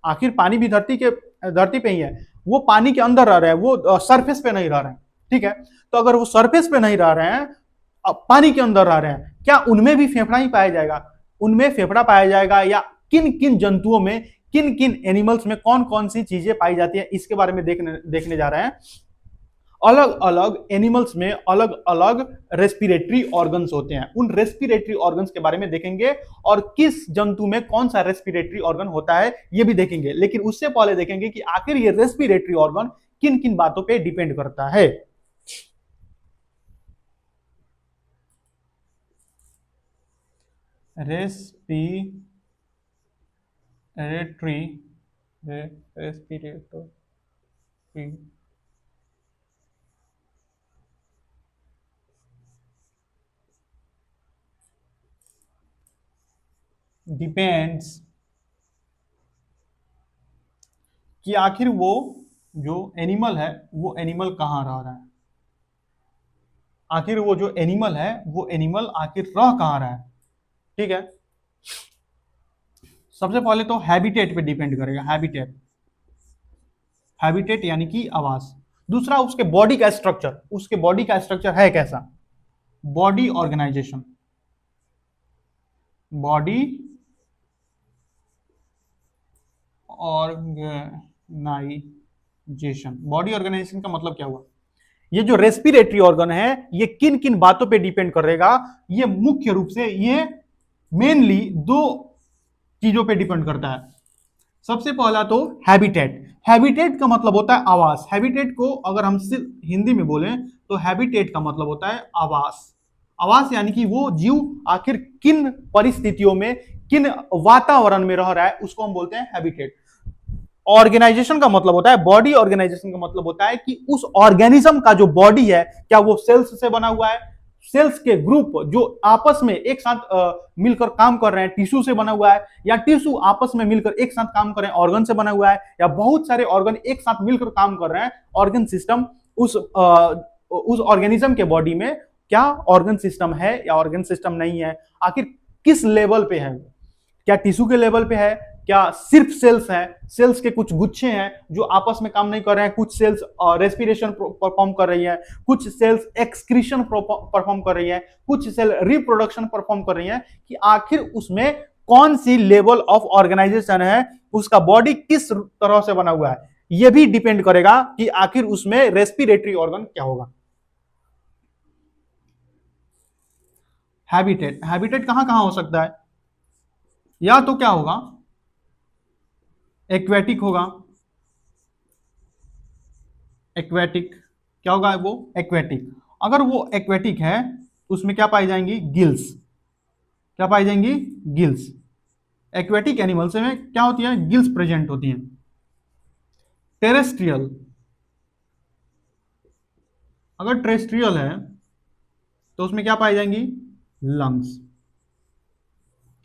आखिर पानी भी धरती पे ही है, वो पानी के अंदर रह रहे हैं, वो सरफेस पे नहीं रह रहे हैं, ठीक है। तो अगर वो सरफेस पे नहीं रह रहे हैं, पानी के अंदर रह रहे हैं, क्या उनमें भी फेफड़ा ही पाया जाएगा? उनमें फेफड़ा पाया जाएगा, या किन किन जंतुओं में, किन किन एनिमल्स में कौन कौन सी चीजें पाई जाती है, इसके बारे में देखने जा रहे हैं। अलग अलग एनिमल्स में अलग अलग रेस्पिरेटरी ऑर्गन्स होते हैं, उन रेस्पिरेटरी ऑर्गन्स के बारे में देखेंगे, और किस जंतु में कौन सा रेस्पिरेटरी ऑर्गन होता है ये भी देखेंगे। लेकिन उससे पहले देखेंगे कि आखिर ये रेस्पिरेटरी ऑर्गन किन किन बातों पे डिपेंड करता है। रेस्पिरेटरी डिपेंड्स, कि आखिर वो जो एनिमल है वो एनिमल कहां रह रहा है, आखिर वो जो एनिमल है वो एनिमल आखिर रह कहां रहा है, ठीक है। सबसे पहले तो हैबिटेट पे डिपेंड करेगा, हैबिटेट, हैबिटेट यानी कि आवास। दूसरा उसके बॉडी का स्ट्रक्चर, उसके बॉडी का स्ट्रक्चर है कैसा, body organisation, body organisation. Body organisation का मतलब क्या हुआ, ये जो रेस्पिरेटरी ऑर्गन है ये किन किन बातों पे डिपेंड करेगा, ये मुख्य रूप से ये मेनली दो चीजों पे डिपेंड करता है। सबसे पहला तो हैबिटेट, हैबिटेट का मतलब होता है आवास। हैबिटेट को अगर हम सिर्फ हिंदी में बोलें तो हैबिटेट का मतलब होता है आवास। आवास यानी कि वो जीव आखिर किन परिस्थितियों में, किन वातावरण में रह रहा है, उसको हम बोलते हैं हैबिटेट। ऑर्गेनाइजेशन का मतलब होता है, बॉडी ऑर्गेनाइजेशन का मतलब होता है कि उस ऑर्गेनिज्म का जो बॉडी है, क्या वो सेल्स से बना हुआ है, सेल्स के ग्रुप जो आपस में एक साथ मिलकर काम कर रहे हैं, टिश्यू से बना हुआ है, या टिश्यू आपस में मिलकर एक साथ काम कर रहे हैं, ऑर्गन से बना हुआ है, या बहुत सारे ऑर्गन एक साथ मिलकर काम कर रहे हैं, ऑर्गन सिस्टम। उस ऑर्गेनिज्म के बॉडी में क्या ऑर्गन सिस्टम है या ऑर्गन सिस्टम नहीं है, आखिर किस लेवल पे है, क्या टिश्यू के लेवल पे है, क्या सिर्फ सेल्स हैं, सेल्स के कुछ गुच्छे हैं जो आपस में काम नहीं कर रहे हैं, कुछ सेल्स रेस्पिरेशन परफॉर्म कर रही हैं, कुछ सेल्स एक्सक्रीशन परफॉर्म कर रही हैं, कुछ सेल रिप्रोडक्शन परफॉर्म कर रही हैं, कि आखिर उसमें कौन सी लेवल ऑफ ऑर्गेनाइजेशन है, उसका बॉडी किस तरह से बना हुआ है, यह भी डिपेंड करेगा कि आखिर उसमें रेस्पिरेटरी ऑर्गन क्या होगा। हैबिटेट, हैबिटेट कहां कहां हो सकता है, या तो क्या होगा, एक्वेटिक होगा, एक्वेटिक क्या होगा, वो एक्वेटिक। अगर वो एक्वेटिक है उसमें क्या पाई जाएंगी, गिल्स, क्या पाई जाएंगी, गिल्स। एक्वेटिक एनिमल्स में क्या होती है, गिल्स प्रेजेंट होती हैं। टेरेस्ट्रियल, अगर टेरेस्ट्रियल है तो उसमें क्या पाई जाएंगी, लंग्स,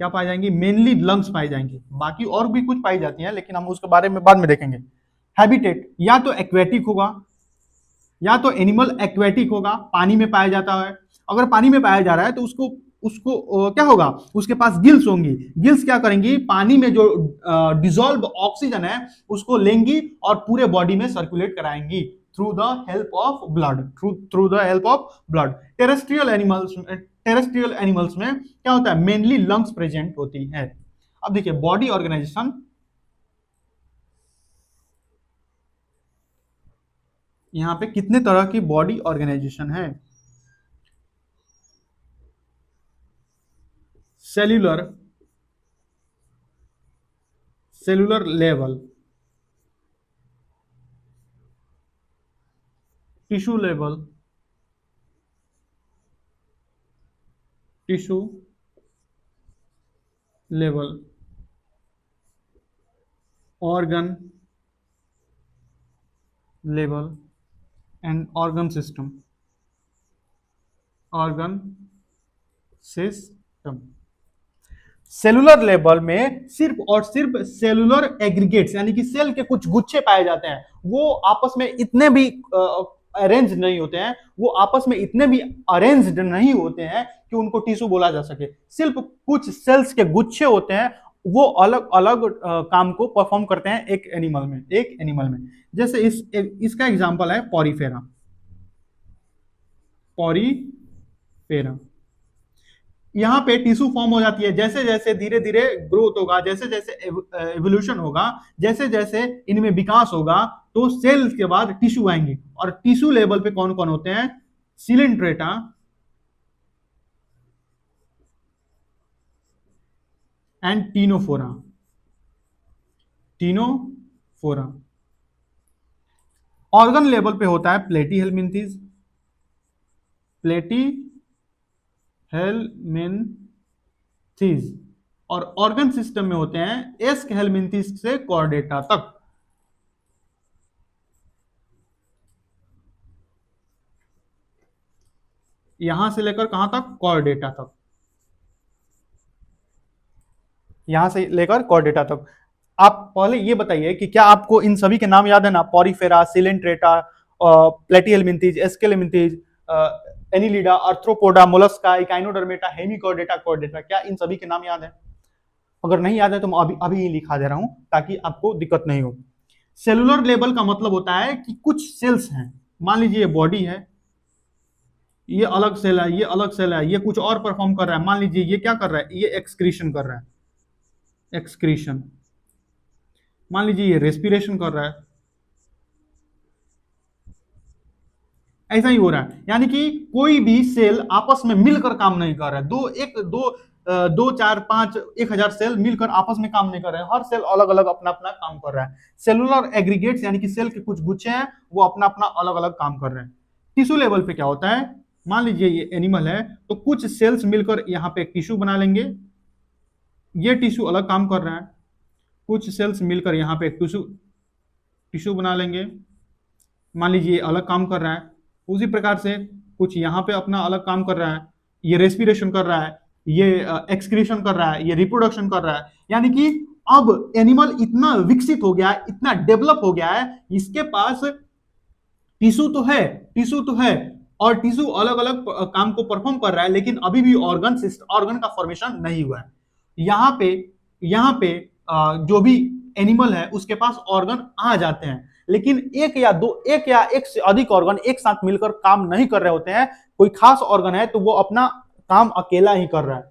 क्या पाई जाएंगी, मेनली लंग्स पाई जाएंगी, बाकी और भी कुछ पाई जाती हैं लेकिन हम उसके बारे में बाद में देखेंगे। हैबिटेट या तो एक्वेटिक होगा, या तो एनिमल एक्वेटिक होगा, पानी में पाया जाता है। अगर पानी में पाया जा रहा है तो उसको उसको क्या होगा, उसके पास गिल्स होंगी। गिल्स क्या करेंगी, पानी में जो डिसॉल्व ऑक्सीजन है उसको लेंगी और पूरे बॉडी में सर्कुलेट कराएंगी through the help of blood, through the help of blood. Terrestrial animals में क्या होता है, मेनली लंग्स प्रेजेंट होती है। अब देखिए बॉडी ऑर्गेनाइजेशन, यहां पे कितने तरह की बॉडी ऑर्गेनाइजेशन है, cellular, cellular level, tissue level, tissue level, organ level and organ system, organ system. Cellular level में सिर्फ और सिर्फ सेलुलर एग्रीगेट्स यानी कि सेल के कुछ गुच्छे पाए जाते हैं, वो आपस में इतने भी अरेंज नहीं होते हैं, वो आपस में इतने भी अरेंज्ड नहीं होते हैं कि उनको टिश्यू बोला जा सके। सिर्फ कुछ सेल्स के गुच्छे होते हैं, वो अलग अलग काम को परफॉर्म करते हैं एक एनिमल में। जैसे इसका एग्जांपल है पॉरीफेरा। पॉरीफेरा यहां पे टिश्यू फॉर्म हो जाती है, जैसे जैसे धीरे धीरे ग्रोथ होगा, जैसे जैसे एवोल्यूशन होगा, जैसे जैसे इनमें विकास होगा, तो सेल के बाद टिश्यू आएंगे। और टिश्यू लेवल पे कौन कौन होते हैं? Coelenterata and Ctenophora. Ctenophora. Organ level पे होता है प्लेटीहेल्मिन्थेस, प्लेटीहेल्मिन्थेस। और ऑर्गन सिस्टम में होते हैं एस्कहेल्मिन्थेस से कॉर्डेटा तक। यहां से लेकर कहां तक? कॉर्डेटा तक। यहां से लेकर कॉर्डेटा तक। आप पहले ये बताइए कि क्या आपको इन सभी के नाम याद है ना? Porifera, Coelenterata, Platyhelminthes, Aschelminthes, Annelida, Arthropoda, Mollusca, Echinodermata, Hemichordata, Chordata. क्या इन सभी के नाम याद है? अगर नहीं याद है तो मैं अभी अभी ही लिखा दे रहा हूं ताकि आपको दिक्कत नहीं हो। सेलुलर लेवल का मतलब होता है कि कुछ सेल्स हैं, मान लीजिए ये बॉडी है, ये अलग सेल है, ये अलग सेल है, ये कुछ और परफॉर्म कर रहा है। मान लीजिए ये क्या कर रहा है? ये एक्सक्रीशन कर रहा है, एक्सक्रीशन। मान लीजिए ये रेस्पिरेशन कर रहा है, ऐसा ही हो रहा है। यानी कि कोई भी सेल आपस में मिलकर काम नहीं कर रहा है। दो चार पांच 1000 सेल मिलकर आपस में काम नहीं कर रहे हैं, हर सेल अलग अलग अपना अपना काम कर रहा है। सेलुलर एग्रीगेट्स यानी कि सेल के कुछ गुच्छे हैं, वो अपना अपना अलग अलग काम कर रहे हैं। टिश्यू लेवल पे क्या होता है? मान लीजिए ये एनिमल है, तो कुछ सेल्स मिलकर यहाँ पे एक टिश्यू बना लेंगे, ये टिश्यू अलग काम कर रहा है। कुछ सेल्स मिलकर यहाँ पे एक टिश्यू बना लेंगे, मान लीजिए अलग काम कर रहा है। उसी प्रकार से कुछ यहाँ पे अपना अलग काम कर रहा है, ये रेस्पिरेशन कर रहा है, ये एक्सक्रीशन कर रहा है, ये रिप्रोडक्शन कर रहा है। यानी कि अब एनिमल इतना विकसित हो गया है, इतना डेवलप हो गया है, इसके पास टिश्यू तो है, और टिश्यू अलग अलग काम को परफॉर्म कर रहा है, लेकिन अभी भी ऑर्गन का फॉर्मेशन नहीं हुआ है। यहाँ पे जो भी एनिमल है उसके पास ऑर्गन आ जाते हैं, लेकिन एक या एक से अधिक ऑर्गन एक साथ मिलकर काम नहीं कर रहे होते हैं। कोई खास ऑर्गन है तो वो अपना काम अकेला ही कर रहा है।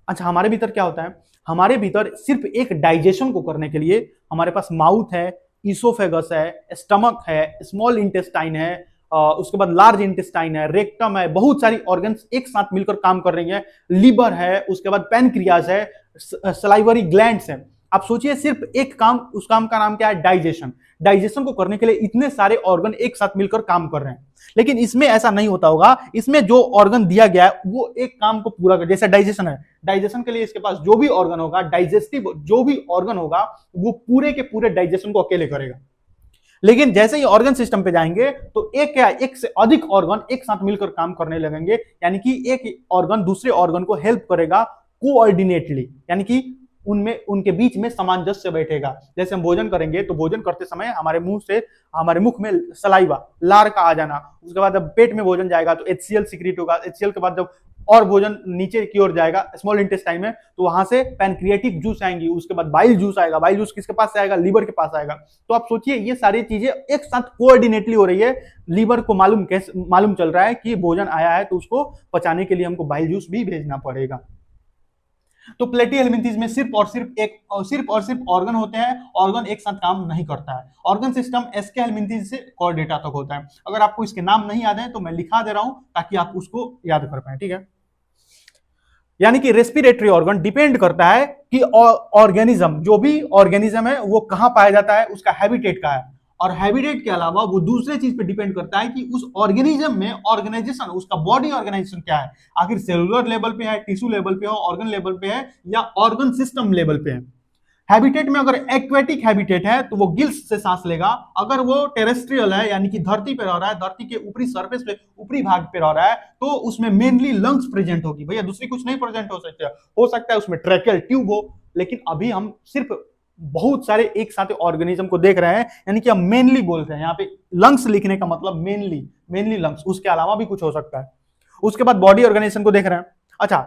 अच्छा, हमारे भीतर क्या होता है? हमारे भीतर सिर्फ एक डाइजेशन को करने के लिए हमारे पास माउथ है, इसोफेगस है, स्टमक है, स्मॉल इंटेस्टाइन है, उसके बाद लार्ज इंटेस्टाइन है, रेक्टम है, बहुत सारी ऑर्गन्स एक साथ मिलकर काम कर रही हैं। लीवर है, उसके बाद पैनक्रियाज है, सलाइवरी ग्लैंड्स है। आप सोचिए सिर्फ एक काम, उस काम का नाम क्या है? डाइजेशन। डाइजेशन को करने के लिए इतने सारे ऑर्गन एक साथ मिलकर काम कर रहे हैं, लेकिन इसमें ऐसा नहीं होता होगा। इसमें जो ऑर्गन दिया गया है वो एक काम को पूरा कर, जैसे डाइजेशन है, डाइजेशन के लिए इसके पास जो भी ऑर्गन होगा, डाइजेस्टिव जो भी ऑर्गन होगा, वो पूरे के पूरे डाइजेशन को अकेले करेगा। लेकिन जैसे ही ऑर्गन सिस्टम पे जाएंगे तो एक से अधिक ऑर्गन एक साथ मिलकर काम करने लगेंगे, यानी कि एक ऑर्गन दूसरे ऑर्गन को हेल्प करेगा कोऑर्डिनेटली, यानी कि उनमें उनके बीच में सामंजस्य बैठेगा। जैसे हम भोजन करेंगे तो भोजन करते समय हमारे मुख में सलाइवा, लार का आ जाना, उसके बाद जब पेट में भोजन जाएगा तो HCl सीक्रेट होगा, HCl के बाद जब और भोजन नीचे की ओर जाएगा स्मॉल इंटेस्टाइन में, तो वहां से पैनक्रियाटिक जूस आएंगी, उसके बाद बाइल जूस आएगा। बाइल जूस किसके पास से आएगा? लीवर के पास आएगा। तो आप सोचिए ये सारी चीजें एक साथ कोऑर्डिनेटली हो रही है। लीवर को मालूम चल रहा है कि भोजन आया है, तो उसको पचाने के लिए हमको बाइल जूस भी भेजना पड़ेगा। तो प्लेटीहेल्मिन्थेस में सिर्फ और सिर्फ ऑर्गन होते हैं, ऑर्गन एक साथ काम नहीं करता है। ऑर्गन सिस्टम एस्केहेल्मिन्थेस से कॉर्डेटा तक होता है। अगर आपको इसके नाम नहीं याद है तो मैं लिखा दे रहा हूं ताकि आप उसको याद कर पाए, ठीक है? यानी कि रेस्पिरेटरी ऑर्गन डिपेंड करता है कि ऑर्गेनिज्म, जो भी ऑर्गेनिज्म है वो कहां पाया जाता है, उसका हैबिटेट कहां है। और हैबिटेट के अलावा वो दूसरे चीज पे डिपेंड करता है कि उस ऑर्गेनिज्म में ऑर्गेनाइजेशन, उसका बॉडी ऑर्गेनाइजेशन क्या है, आखिर सेलुलर लेवल पे है, टिश्यू लेवल पे है, ऑर्गन लेवल पे है, या ऑर्गन सिस्टम लेवल पे है। हैबिटेट में अगर एक्वेटिक हैबिटेट है तो वो गिल्स से सांस लेगा, अगर वो टेरेस्ट्रियल है यानी कि धरती पे रह रहा है, धरती के ऊपरी सरफेस पे, ऊपरी भाग पे रह रहा है, तो उसमें मेनली लंग्स प्रेजेंट होगी। भैया दूसरी कुछ नहीं प्रेजेंट हो सकता है उसमें ट्रैकेल ट्यूब हो, लेकिन अभी हम सिर्फ बहुत सारे एक साथ ऑर्गेनिज्म को देख रहे हैं, यानी कि हम मेनली बोल रहे हैं यहाँ पे लंग्स लिखने का मतलब मेनली लंग्स, उसके अलावा भी कुछ हो सकता है। उसके बाद बॉडी ऑर्गेनाइजेशन को देख रहे हैं। अच्छा,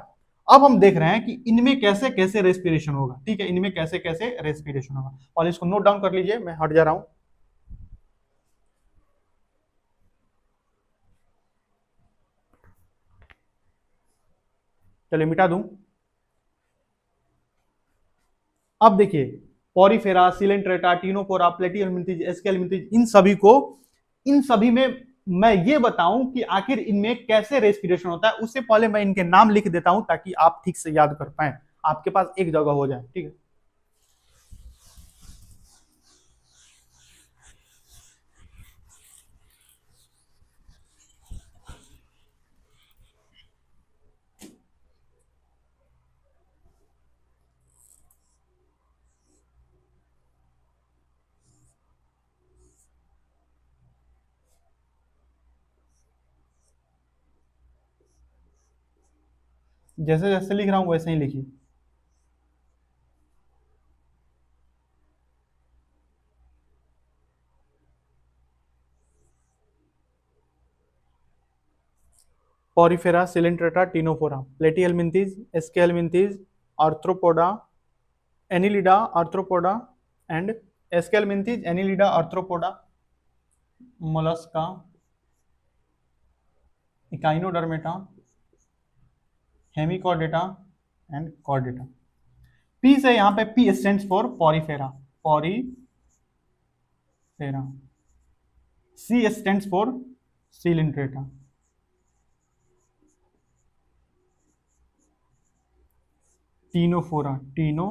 अब हम देख रहे हैं कि इनमें कैसे कैसे रेस्पिरेशन होगा। ठीक है, इनमें कैसे कैसे रेस्पिरेशन होगा, और इसको नोट डाउन कर लीजिए, मैं हट जा रहा हूं। चलिए मिटा दूं। अब देखिए, पॉरीफेरा, सिलेंट्रेटा, टिनोफोरा, प्लेटिहेल्मिन्थेस, एस्केल्मिन्थेस, इन सभी में मैं ये बताऊं कि आखिर इनमें कैसे रेस्पिरेशन होता है, उससे पहले मैं इनके नाम लिख देता हूं ताकि आप ठीक से याद कर पाए, आपके पास एक जगह हो जाए। ठीक है, जैसे जैसे लिख रहा हूं वैसे ही लिखिए। Porifera, Coelenterata, Ctenophora, Platyhelminthes, Aschelminthes, Arthropoda, Annelida, Arthropoda and Aschelminthes, Annelida, Arthropoda, Mollusca, Echinodermata, Hemichordata and Chordata. P से यहां पे P stands for Porifera, Porifera. C stands for Coelenterata. Ctenophora, cteno.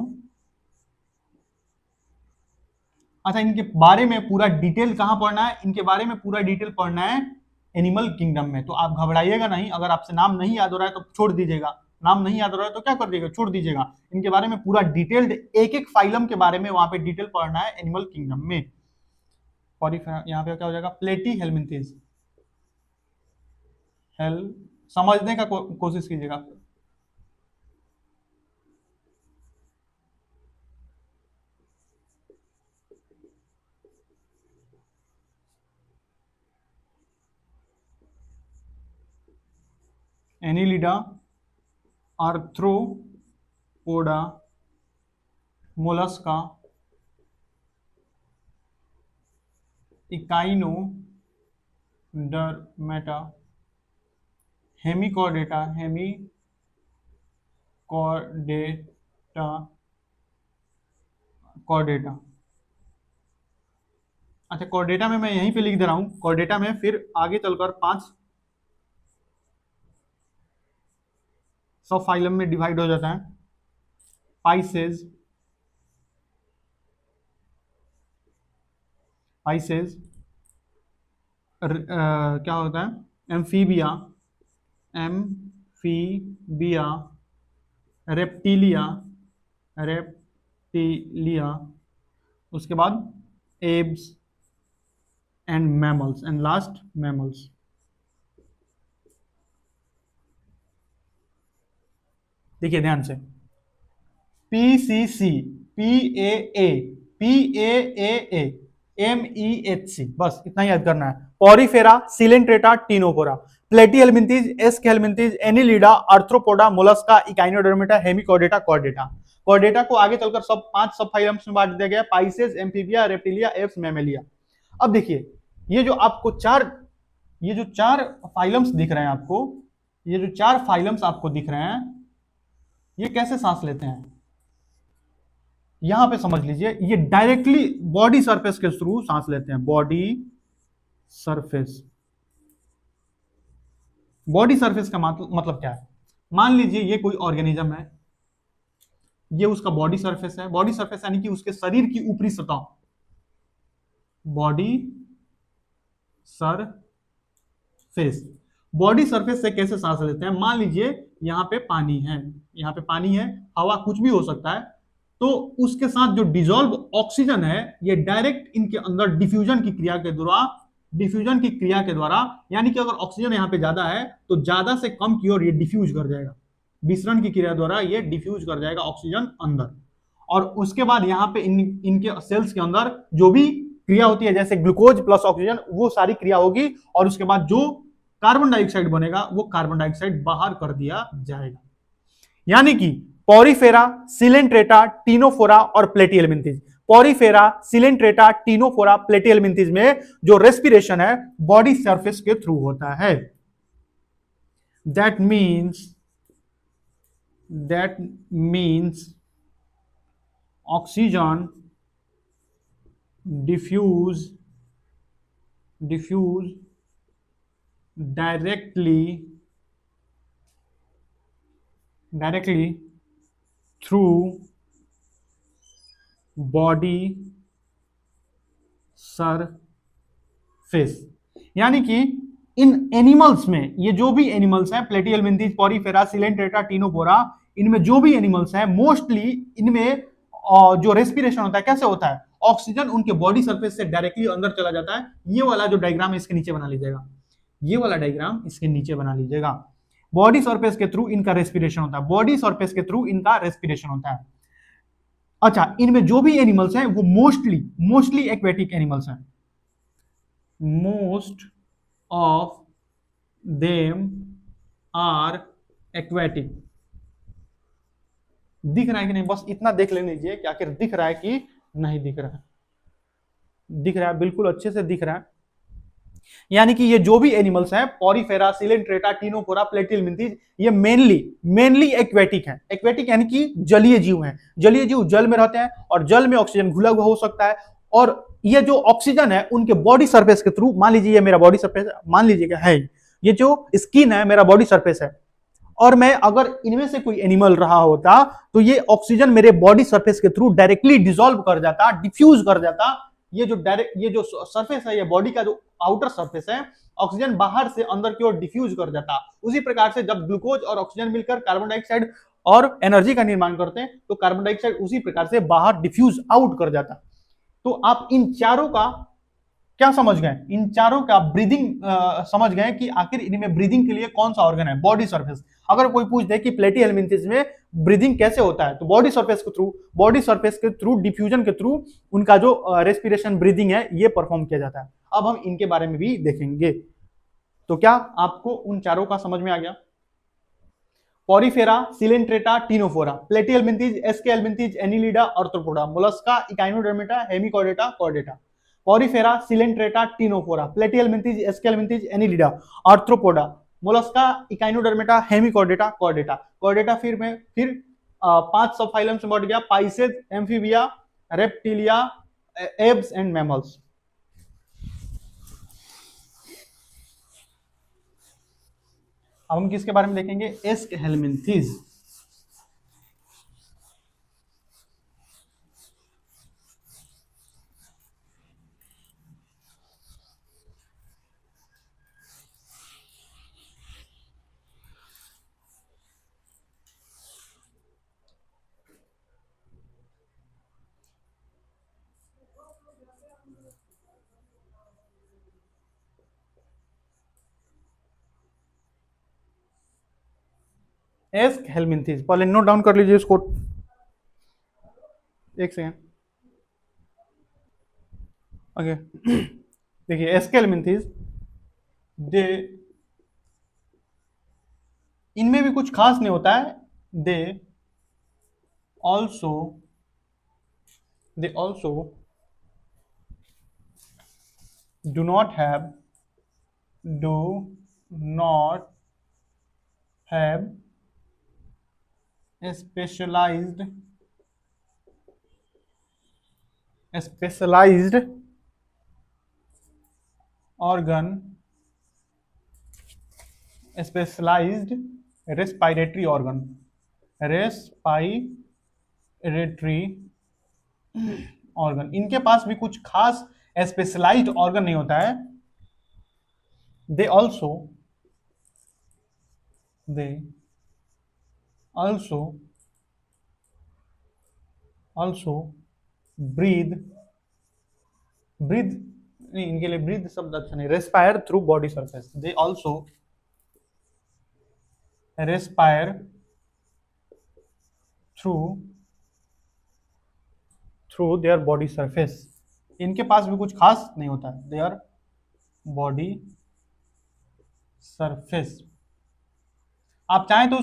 अच्छा, इनके बारे में पूरा डिटेल कहां पढ़ना है, इनके बारे में पूरा डिटेल पढ़ना है एनिमल किंगडम में। तो आप घबराइएगा नहीं, अगर आपसे नाम नहीं याद हो रहा है तो छोड़ दीजिएगा, नाम नहीं याद हो रहा है तो क्या कर दीजिएगा, छोड़ दीजिएगा। इनके बारे में पूरा डिटेल्ड एक एक फाइलम के बारे में वहां पे डिटेल पढ़ना है एनिमल किंगडम में। यहाँ पे क्या हो जाएगा, प्लेटी हेलमिन्थेस, हेल, समझने का कोशिश कीजिएगा। Annelida, Arthropoda, Mollusca, Echinodermata, Hemichordata, Chordata. अच्छा, कॉर्डेटा में मैं यहीं पे लिख दे रहा हूं, कॉर्डेटा में फिर आगे चलकर 5 सब फाइलम में डिवाइड हो जाता है। पाइसेस, क्या होता है, एम्फीबिया, एम्फीबिया, रेप्टिलिया, रेप्टिलिया, उसके बाद abs and mammals, and last mammals. देखिए ध्यान से, PCC, PAA, PAAA, MEHC, बस इतना याद करना है। Porifera, Coelenterata, Ctenophora, Platyhelminthes, Aschelminthes, Annelida, Arthropoda, Mollusca, Echinodermata, Hemichordata, Chordata. Chordata को आगे चलकर सब 5 सब फाइलम्स में बांट दिया गया, Pisces, amphibia, reptilia, apps, Mammalia. अब देखिए, ये जो चार फाइलम्स दिख रहे हैं आपको, ये जो 4 फाइलम्स आपको दिख रहे हैं, ये कैसे सांस लेते हैं, यहां पे समझ लीजिए, ये डायरेक्टली बॉडी सरफेस के थ्रू सांस लेते हैं। बॉडी सरफेस, बॉडी सरफेस का मतलब क्या है, मान लीजिए ये कोई ऑर्गेनिज्म है, ये उसका बॉडी सरफेस है। बॉडी सरफेस यानी कि उसके शरीर की ऊपरी सतह, बॉडी सरफेस। बॉडी सरफेस से कैसे सांस लेते हैं? मान लीजिए यहाँ पे पानी है, यहाँ पे पानी है, हवा कुछ भी हो सकता है, तो उसके साथ जो डिजोल्व ऑक्सीजन है ये डायरेक्ट इनके अंदर डिफ्यूजन की क्रिया के द्वारा, यानी कि अगर ऑक्सीजन यहाँ पे ज्यादा है तो ज्यादा से कम की ओर ये डिफ्यूज कर जाएगा, विसरण की क्रिया द्वारा ये डिफ्यूज कर जाएगा ऑक्सीजन अंदर। और उसके बाद यहाँ पे इनके सेल्स के अंदर जो भी क्रिया होती है, जैसे ग्लूकोज प्लस ऑक्सीजन, वो सारी क्रिया होगी, और उसके बाद जो कार्बन डाइऑक्साइड बनेगा वो कार्बन डाइऑक्साइड बाहर कर दिया जाएगा। यानी कि पॉरीफेरा, सिलेंट्रेटा, टीनोफोरा और प्लेटिहेल्मिन्थेस, पॉरीफेरा, सिलेंट्रेटा, टीनोफोरा, प्लेटिहेल्मिन्थेस में जो रेस्पिरेशन है बॉडी सरफेस के थ्रू होता है। That means oxygen diffuse directly through body surface। यानी कि इन एनिमल्स में, ये जो भी एनिमल्स हैं, प्लेटिहेल्मिन्थेस, पॉरीफेरा, सिलेंट्रेटा, टीनोफोरा, इनमें जो भी एनिमल्स हैं मोस्टली इनमें जो रेस्पिरेशन होता है कैसे होता है? ऑक्सीजन उनके बॉडी सरफेस से डायरेक्टली अंदर चला जाता है। ये वाला जो डायग्राम है इसके नीचे बना लीजिएगा, ये वाला डायग्राम इसके नीचे बना लीजिएगा। बॉडी सरफेस के थ्रू इनका रेस्पिरेशन होता है, बॉडी सरफेस के थ्रू इनका रेस्पिरेशन होता है। अच्छा, इनमें जो भी एनिमल्स हैं वो मोस्टली एक्वेटिक एनिमल्स हैं। Most of them are aquatic. दिख रहा है कि नहीं? बस इतना देख लेने दीजिए कि आखिर दिख रहा है कि नहीं दिख रहा है। दिख रहा है, बिल्कुल अच्छे से दिख रहा है। यानी कि ये जो भी एनिमल्स हैं, पॉरीफेरा, सिलेंट्रेटा, टीनोफोरा, प्लेटिहेल्मिन्थेस, ये मेनली एक्वेटिक हैं। एक्वेटिक यानी कि जलीय जीव हैं। जलीय जीव जल में रहते हैं और जल में ऑक्सीजन घुला हुआ हो सकता है, और ये जो ऑक्सीजन है उनके बॉडी सरफेस के थ्रू, मान लीजिए ये मेरा बॉडी सरफेस मान लीजिएगा है, ये जो स्किन है मेरा बॉडी सरफेस है, और मैं अगर इनमें से कोई एनिमल रहा होता तो ये ऑक्सीजन मेरे बॉडी सरफेस के थ्रू डायरेक्टली डिसॉल्व कर जाता, डिफ्यूज कर जाता। ये जो सरफेस है, ये बॉडी का जो आउटर सरफेस है, ऑक्सीजन बाहर से अंदर की ओर डिफ्यूज कर जाता। उसी प्रकार से जब ग्लूकोज और ऑक्सीजन मिलकर कार्बन डाइऑक्साइड और एनर्जी का निर्माण करते हैं तो कार्बन डाइऑक्साइड उसी प्रकार से बाहर डिफ्यूज आउट कर जाता। तो आप इन चारों का क्या समझ गए? इन चारों का ब्रीदिंग समझ गए कि आखिर इनमें ब्रीदिंग के लिए कौन सा ऑर्गन है? Body surface. अगर कोई पूछ दे कि प्लेटिहेल्मिन्थेस में ब्रीदिंग कैसे होता है, तो बॉडी सरफेस के थ्रू डिफ्यूजन के थ्रू उनका जो रेस्पिरेशन ब्रीदिंग है ये परफॉर्म किया जाता है। अब हम इनके बारे में भी देखेंगे। तो क्या आपको उन चारों का समझ में आ गया? Porifera, Coelenterata, Ctenophora, Platyhelminthes, Aschelminthes, Annelida, Arthropoda, Mollusca, Echinodermata, Hemichordata, Chordata. Porifera, Coelenterata, Ctenophora, Platyhelminthes, Aschelminthes, Annelida, Arthropoda, Mollusca, Echinodermata, Hemichordata, Chordata. फिर 5 सब फाइलम्स में बढ़ गया, Pisces, Amphibia, Reptilia, Aves and mammals. अब हम किसके बारे में देखेंगे? एस्केहेल्मिन्थेस। एस्केहेल्मिन्थेस पहले नोट डाउन कर लीजिए इसको, एक सेकेंड। ओके, देखिए एस्केहेल्मिन्थेस, दे इनमें भी कुछ खास नहीं होता है। They also do not have a specialized organ, specialized respiratory organ, इनके पास भी कुछ खास स्पेशलाइज्ड ऑर्गन नहीं होता है। They also also breathe breathe नहीं, इनके लिए ब्रीद शब्द अच्छा नहीं, respire through body surface. They also respire through their body surface. इनके पास भी कुछ खास नहीं होता है, देयर बॉडी सरफेस। आप चाहें तो